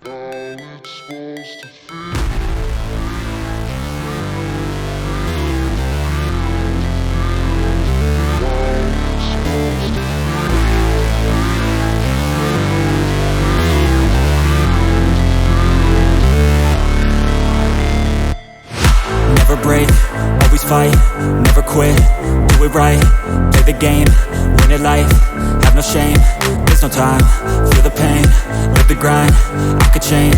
it's supposed to feel. Never break, always fight, never quit, do it right, play the game, win it life, have no shame, there's no time, feel the pain, live the grind, I could change,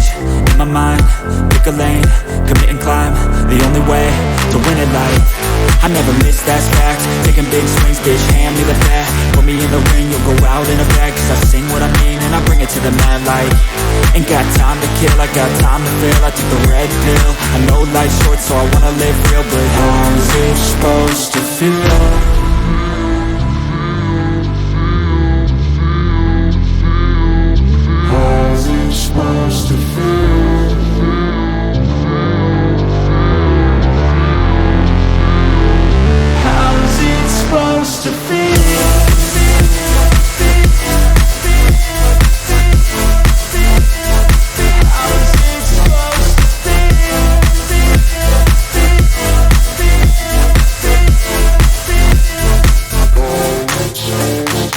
in my mind, pick a lane, commit and climb, the only way to win it life. I never miss, that's fact, taking big swings, bitch, hand me the bat, put me in the ring, you'll go out in a bag, cause I sing what I mean and I bring it to the mad light. Ain't got time to kill, I got time to feel, I took the red pill, I know life's short so I wanna live real, but how's it supposed to feel? Supposed to feel. How's it supposed to feel?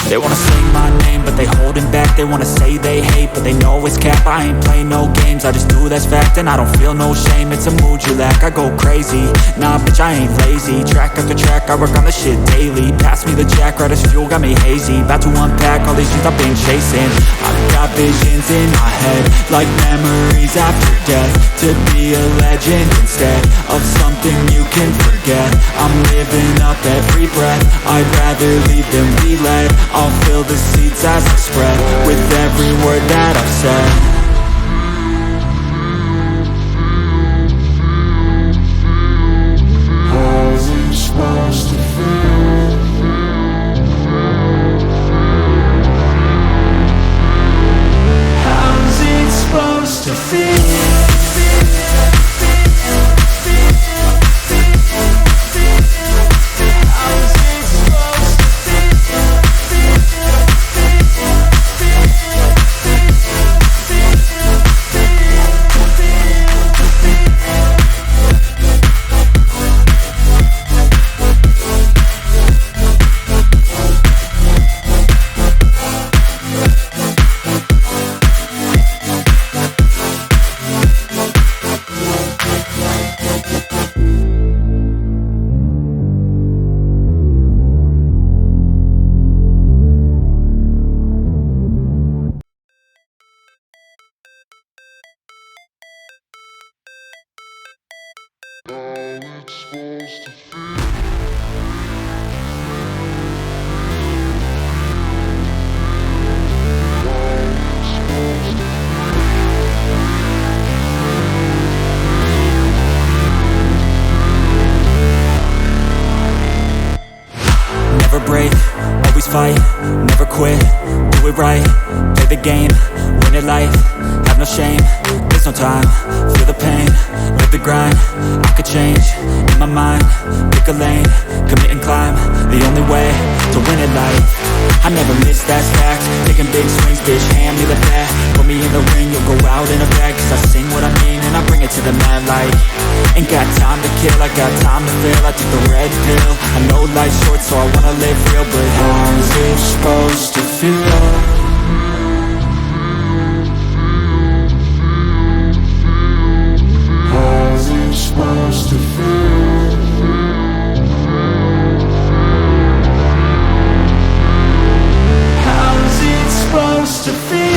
They wanna say my name, but they holding back. They wanna say they hate, but they know it's cap. I ain't play no games, I just do that's fact. And I don't feel no shame, it's a mood you lack. I go crazy, nah bitch I ain't lazy. Track after track, I work on the shit daily. Pass me the jack, right as fuel, got me hazy. About to unpack all these things I've been chasing. I've got visions in my head, like memories after death. To be a legend instead of something you can forget. I'm living up every breath, I'd rather lead than be led. I'll fill the seats as I spread with every word that I've said. How's it supposed to feel? How's it supposed to feel? It's supposed to feel. Never break, always fight, never quit, do it right, play the game, win it life, have no shame, there's no time, feel the pain, live the grind, I could change, in my mind, pick a lane, commit and climb, the only way to win it life. I never miss, that's fact, taking big swings, bitch, hand me the bat, put me in the ring, you'll go out in a bag, cause I sing what I mean and I bring it to the mad light. Ain't got time to kill, I got time to feel, I took the red pill, I know life's short so I wanna live real, but how's it supposed to feel? How's it supposed to feel? How's it supposed to feel?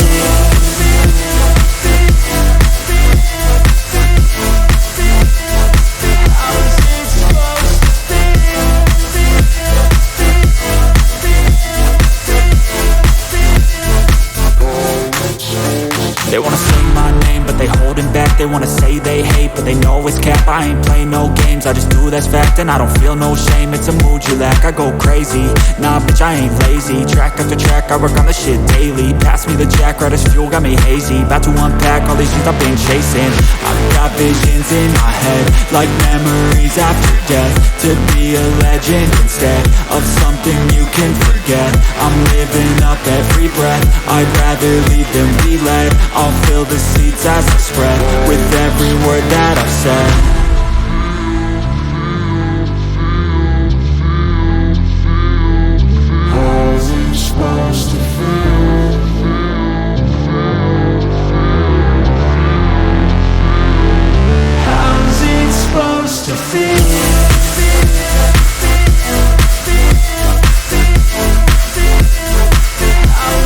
They wanna say my name, but they holding back. They wanna say they hate, but they know it's cap. I ain't play no games, I just do that's fact. And I don't feel no shame, it's a mood you lack. I go crazy, nah bitch I ain't lazy. Track after track, I work on the shit daily. Pass me the jack, right as fuel, got me hazy. About to unpack all these things I've been chasing. I've got visions in my head, like memories after death. To be a legend instead of something you can forget. forget. I'm living up every breath, I'd rather lead than be led. I'll fill the seats as I spread, with every word that I've said. How's it supposed to feel? How's it supposed to feel? How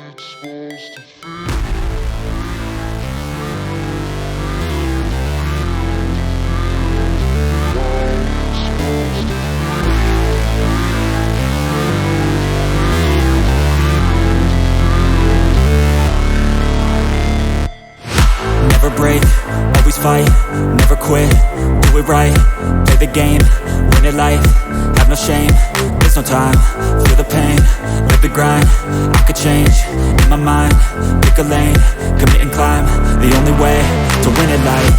it's supposed to feel? Never break, always fight, never quit, do it right, play the game, win it life, have no shame, there's no time, feel the pain, live the grind, I could change, in my mind, pick a lane, commit and climb, the only way to win it life.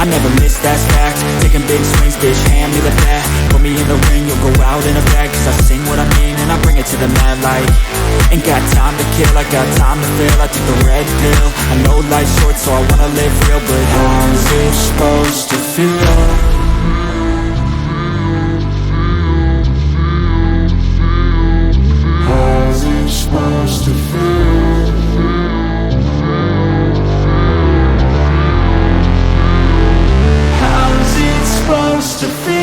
I never miss, that's fact, taking big swings, bitch, hand me the bat, put me in the ring, you'll go out in a bag, cause I sing what I mean and I bring it to the mad light. Ain't got time to kill, I got time to feel, I took the red pill, I know life's short so I wanna live real, but how's it supposed to feel? How's it supposed to feel? How's it supposed to feel?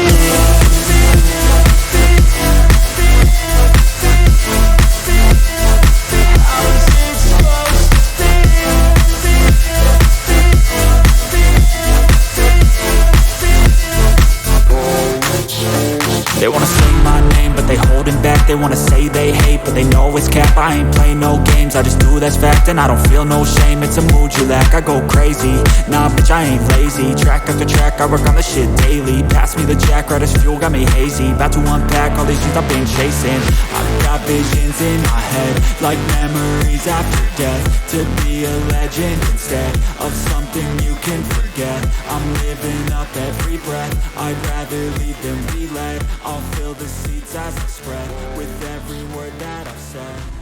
They wanna say my name, but they holding back. They wanna say they hate, but they know it's cap. I ain't play no games, I just do that's fact. And I don't feel no shame, it's a mood you lack. I go crazy, nah bitch I ain't lazy. Track after track, I work on the shit daily. Pass me the jack, right as fuel, got me hazy. About to unpack all these things I've been chasing. I've got visions in my head, like memories after death. To be a legend instead of something you can forget. I'm living up every breath, I'd rather lead than be led. I'll fill the seats as I spread, with every word that I've said.